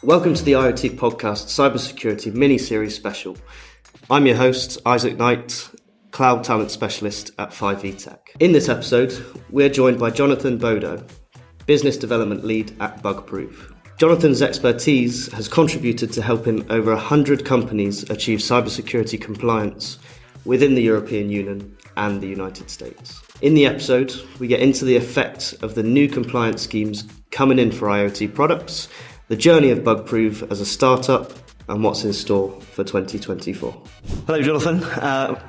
Welcome to the IoT Podcast Cybersecurity Mini-Series Special. I'm your host, Isaac Knight, Cloud Talent Specialist at 5E Tech. In this episode, we're joined by Jonatan Bodo, Business Development Lead at Bugprove. Jonathan's expertise has contributed to helping over 100 companies achieve cybersecurity compliance within the European Union and the United States. In the episode, we get into the effect of the new compliance schemes coming in for IoT products, the journey of Bugprove as a startup, and what's in store for 2024. Hello, Jonathan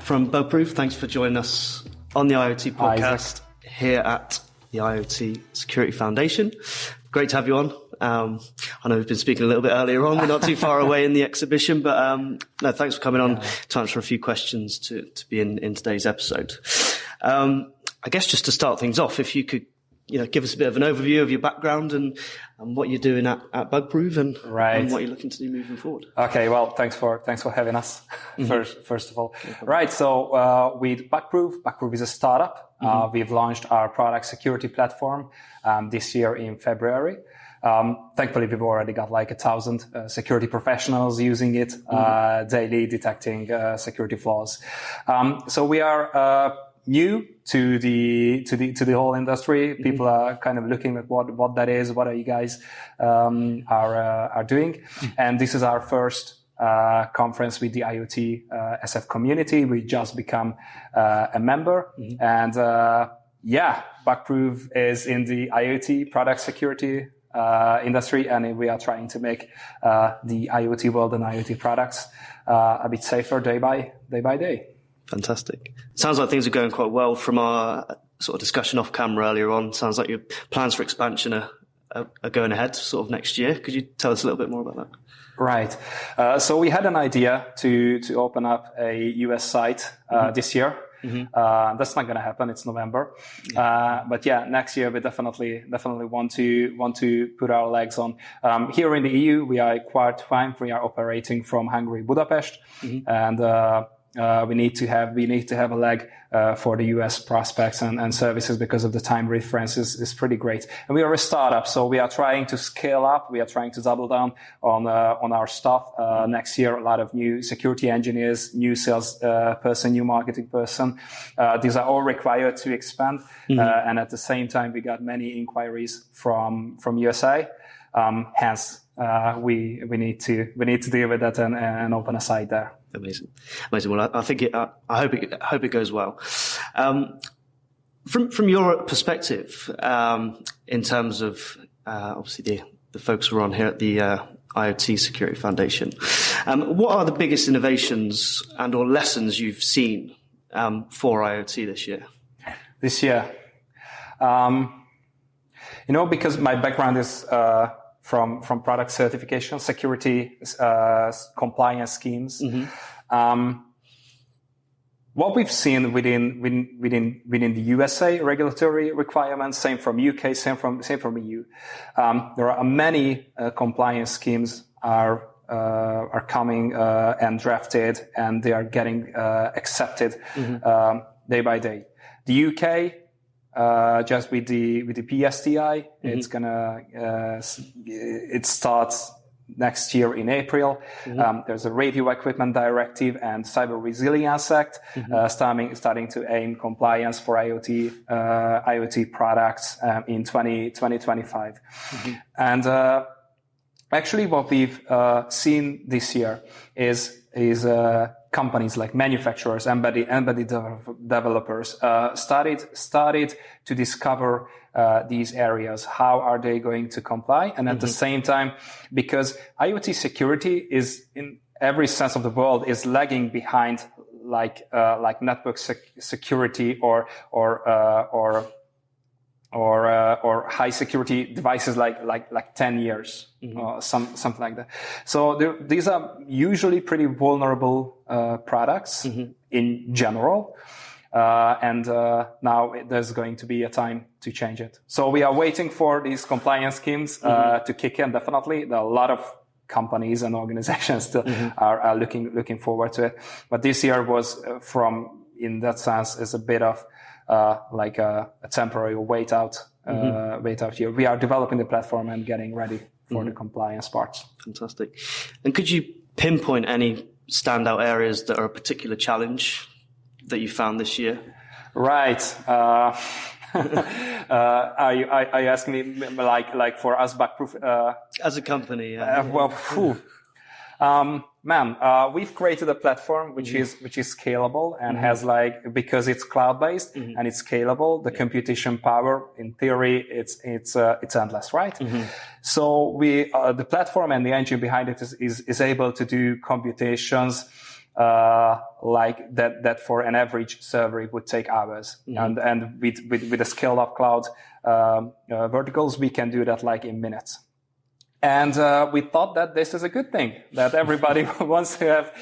from Bugprove. Thanks for joining us on the IoT podcast here at the IoT Security Foundation. Great to have you on. I know we've been speaking a little bit earlier on. We're not too far away in the exhibition, but no, thanks for coming on to answer a few questions to be in today's episode. I guess just to start things off, if you could give us a bit of an overview of your background and what you're doing at Bugprove and what you're looking to do moving forward. Okay, well, thanks for having us. First of all, right. So with Bugprove is a startup. We've launched our product security platform this year in February. Thankfully, we've already got like 1,000 security professionals using it daily, detecting security flaws. So we are new to the whole industry. People are kind of looking at what that is. What are you guys are doing? And this is our first conference with the IoT SF community. We just become a member, and Bugprove is in the IoT product security industry, and we are trying to make the IoT world and IoT products a bit safer day by day. Fantastic. Sounds like things are going quite well from our sort of discussion off camera earlier on. Sounds like your plans for expansion are going ahead sort of next year. Could you tell us a little bit more about that? Right. So we had an idea to open up a US site this year. That's not going to happen. It's November. But next year we definitely want to put our legs on. Here in the EU, we are quite fine. We are operating from Hungary, Budapest, and we need to have a leg for the US prospects and services because of the time reference is pretty great. And we are a startup, so we are trying to scale up. We are trying to double down on our stuff. Next year, a lot of new security engineers, new sales person, new marketing person. These are all required to expand. And at the same time, we got many inquiries from USA. Hence, we need to deal with that and open a site there. Amazing. Well, I hope it goes well. From your perspective, in terms of obviously the folks who are on here at the IoT Security Foundation, what are the biggest innovations and or lessons you've seen for IoT this year? This year, because my background is from product certification, security, compliance schemes. What we've seen within the USA regulatory requirements, same from UK, same from EU. There are many compliance schemes are coming and drafted, and they are getting accepted day by day. The UK. Just with the PSTI, it starts next year in April. There's a Radio Equipment Directive and Cyber Resilience Act, starting to aim compliance for IoT products in 2025. And actually, what we've seen this year is companies like manufacturers, embedded developers started to discover these areas. How are they going to comply? And at the same time, because IoT security is in every sense of the world is lagging behind like network security or high security devices like 10 years, something like that. So these are usually pretty vulnerable products in general. And now there's going to be a time to change it. So we are waiting for these compliance schemes to kick in. Definitely, there are a lot of companies and organizations still are looking forward to it. But this year was, in that sense, is a bit of a temporary wait out year. We are developing the platform and getting ready the compliance parts. Fantastic. And could you pinpoint any standout areas that are a particular challenge that you found this year? Right. Are you asking me like for us Bugprove? As a company, we've created a platform which is scalable and has because it's cloud-based and it's scalable, the computation power, in theory, it's endless, right? So the platform and the engine behind it is able to do computations like that for an average server it would take hours. And with the scaled up cloud verticals, we can do that like in minutes. And we thought that this is a good thing, that everybody wants to have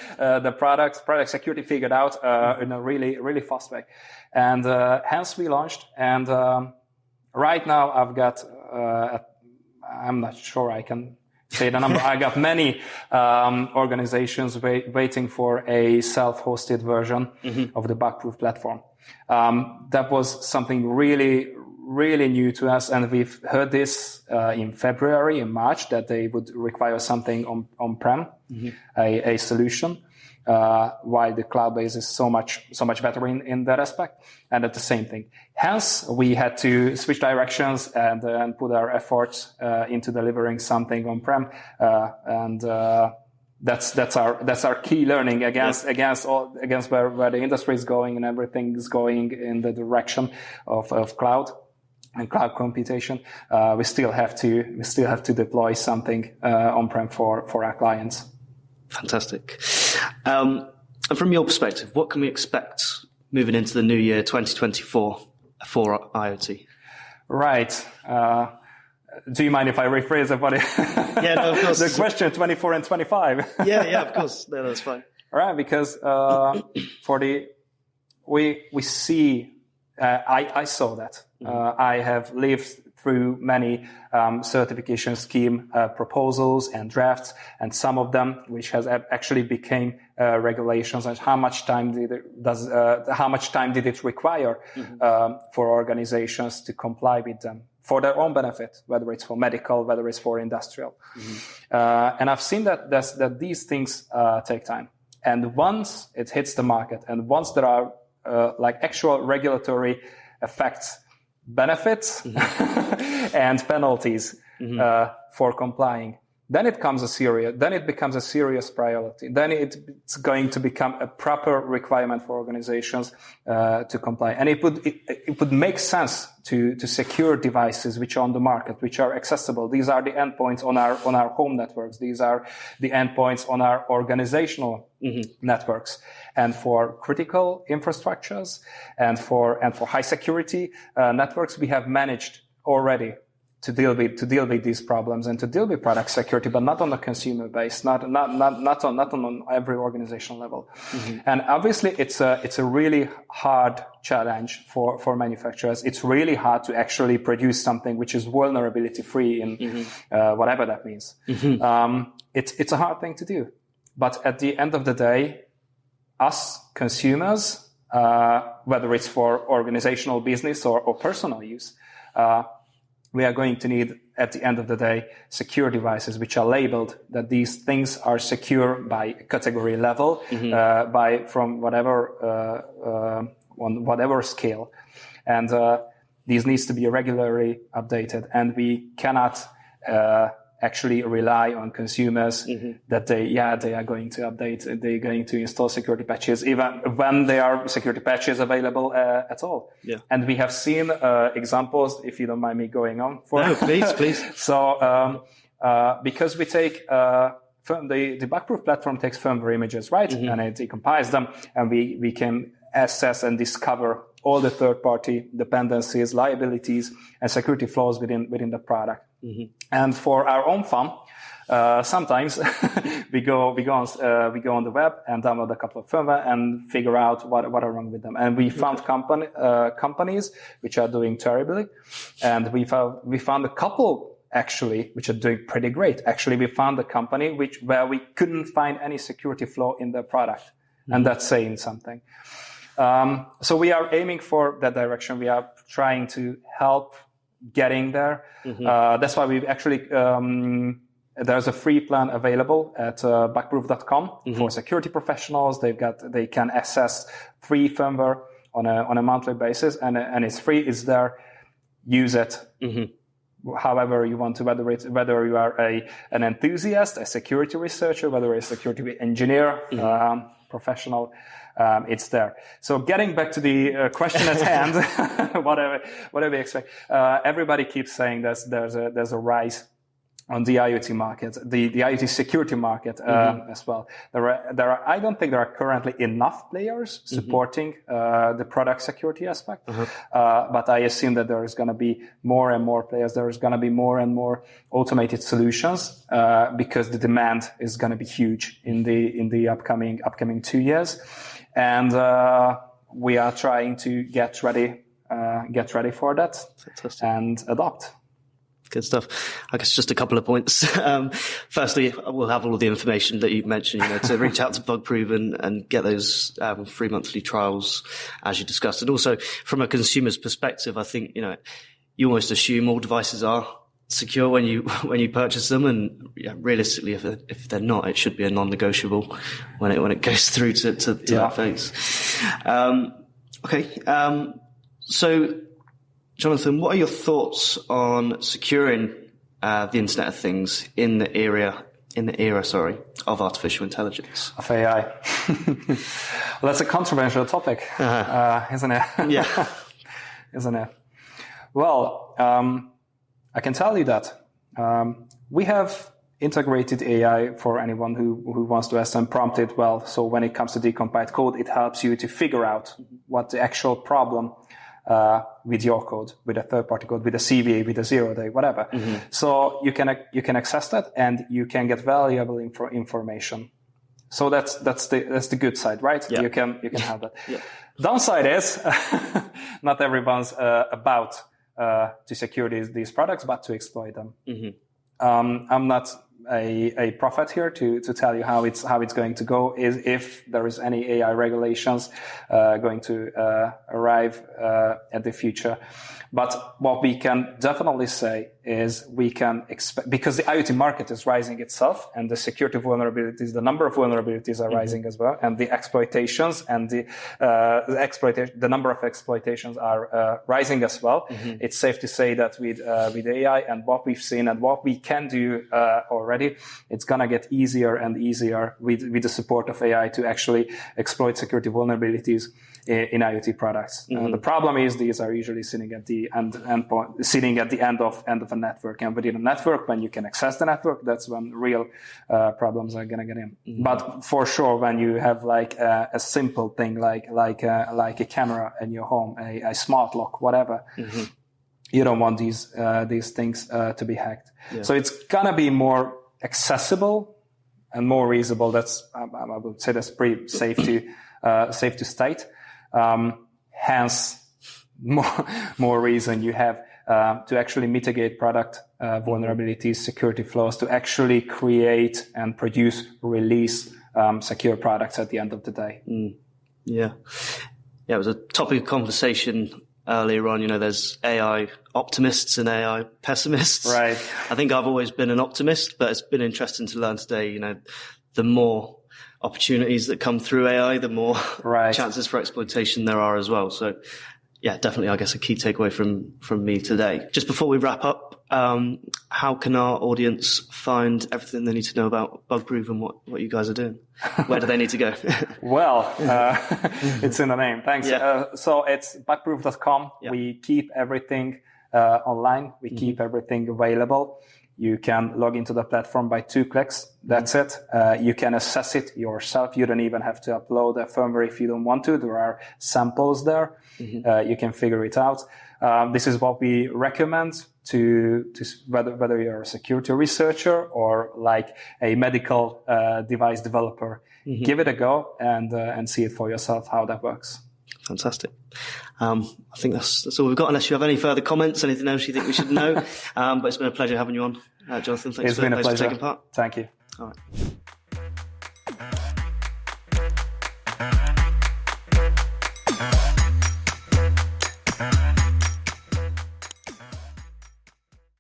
the product security figured out in a really, really fast way. And hence we launched. And right now I've got, I'm not sure I can say the number. I got many organizations waiting for a self-hosted version of the Bugprove platform. That was something really new to us, and we've heard this in February, in March, that they would require something on-prem, a solution, while the cloud-based is so much better in that aspect. And at the same thing. Hence, we had to switch directions and put our efforts into delivering something on-prem, and that's our key learning against where the industry is going, and everything is going in the direction of cloud and cloud computation. We still have to deploy something on-prem for our clients. Fantastic. And from your perspective, what can we expect moving into the new year 2024 for IoT? Right. Do you mind if I rephrase it? Yeah, no, of course. The question 24 and 25. Yeah, of course. No, that's fine. All right, because we see. I saw that. I have lived through many certification scheme proposals and drafts, and some of them which has actually became regulations. And how much time did it require for organizations to comply with them for their own benefit, whether it's for medical, whether it's for industrial. And I've seen that these things take time. And once it hits the market, and once there are like actual regulatory effects, benefits and penalties for complying, then it becomes a serious priority. Then it's going to become a proper requirement for organizations to comply. And it would make sense to secure devices which are on the market, which are accessible. These are the endpoints on our home networks. These are the endpoints on our organizational networks. And for critical infrastructures and for high security networks, we have managed already to deal with these problems and to deal with product security, but not on the consumer base, not on every organizational level. And obviously it's a really hard challenge for manufacturers. It's really hard to actually produce something which is vulnerability free in whatever that means. It's a hard thing to do, but at the end of the day, us consumers, whether it's for organizational business or personal use, we are going to need, at the end of the day, secure devices which are labeled that these things are secure by category level, from whatever on whatever scale, and these needs to be regularly updated. And we cannot actually rely on consumers that they are going to update, they're going to install security patches, even when there are security patches available at all. Yeah. And we have seen examples, if you don't mind me going on. No, please. So because we take the Bugprove platform takes firmware images, right? And it decompiles them, and we can assess and discover all the third-party dependencies, liabilities, and security flaws within the product. And for our own fun, sometimes we go on the web and download a couple of firmware and figure out what are wrong with them. And we found companies which are doing terribly, and we found a couple actually which are doing pretty great. Actually, we found a company where we couldn't find any security flaw in their product, and that's saying something. So we are aiming for that direction. We are trying to help getting there. That's why we've actually, there's a free plan available at Bugprove.com for security professionals. They can access free firmware on a monthly basis, and it's free. It's there. Use it. However you want to, whether you are an enthusiast, a security researcher, whether you're a security engineer, professional, it's there. So getting back to the question at hand, whatever we expect, everybody keeps saying there's a rise on the IoT market, the IoT security market as well. I don't think there are currently enough players supporting the product security aspect, but I assume that there is going to be more and more players. There is going to be more and more automated solutions because the demand is going to be huge in the upcoming 2 years, and we are trying to get ready for that. Fantastic. And adopt. Good stuff. I guess just a couple of points. Firstly, we'll have all of the information that you mentioned, to reach out to Bugprove and get those free monthly trials as you discussed. And also from a consumer's perspective, I think, you almost assume all devices are secure when you purchase them. And realistically, if they're not, it should be a non-negotiable when it goes through to that phase. Okay. So, Jonathan, what are your thoughts on securing the Internet of Things in the era of artificial intelligence? Of AI. Well, that's a controversial topic, isn't it? Yeah. Isn't it? Well, I can tell you that we have integrated AI for anyone who wants to ask and prompt it well. So when it comes to decompiled code, it helps you to figure out what the actual problem with your code, with a third-party code, with a CVE, with a 0-day, whatever. So you can access that, and you can get valuable information. So that's the good side, right? Yeah. You can have that. Yeah. Downside is not everyone's about to secure these products, but to exploit them. I'm not a prophet here to tell you how it's going to go, is if there is any AI regulations going to arrive at the future. But what we can definitely say is we can expect, because the IoT market is rising itself, and the security vulnerabilities, the number of vulnerabilities are rising as well, and the exploitations and the number of exploitations are rising as well. It's safe to say that with AI and what we've seen and what we can do already, it's gonna get easier and easier with the support of AI to actually exploit security vulnerabilities in IoT products. The problem is these are usually sitting at the end of a network, and within a network, when you can access the network, that's when real problems are gonna get in. But for sure, when you have like a simple thing like a camera in your home, a smart lock, whatever, you don't want these things to be hacked. Yeah. So it's gonna be more accessible and more reasonable. That's I would say that's pretty safe to state. Hence, more reason you have to actually mitigate product vulnerabilities, security flaws, to actually create and release secure products at the end of the day. Yeah, it was a topic of conversation earlier on. There's AI optimists and AI pessimists. Right. I think I've always been an optimist, but it's been interesting to learn today, the more opportunities that come through AI, the more chances for exploitation there are as well. So yeah, definitely, I guess, a key takeaway from me today. Just before we wrap up, how can our audience find everything they need to know about Bugprove and what you guys are doing? Where do they need to go? Well, it's in the name. Thanks. Yeah. So it's bugprove.com. Yeah. We keep everything online. We keep everything available. You can log into the platform by 2 clicks. That's it. You can assess it yourself. You don't even have to upload a firmware if you don't want to. There are samples there. You can figure it out. This is what we recommend to whether you're a security researcher or like a medical device developer. Give it a go and see it for yourself how that works. Fantastic. I think that's all we've got, unless you have any further comments, anything else you think we should know. But it's been a pleasure having you on, Jonathan. Thanks for taking part. Thank you. All right.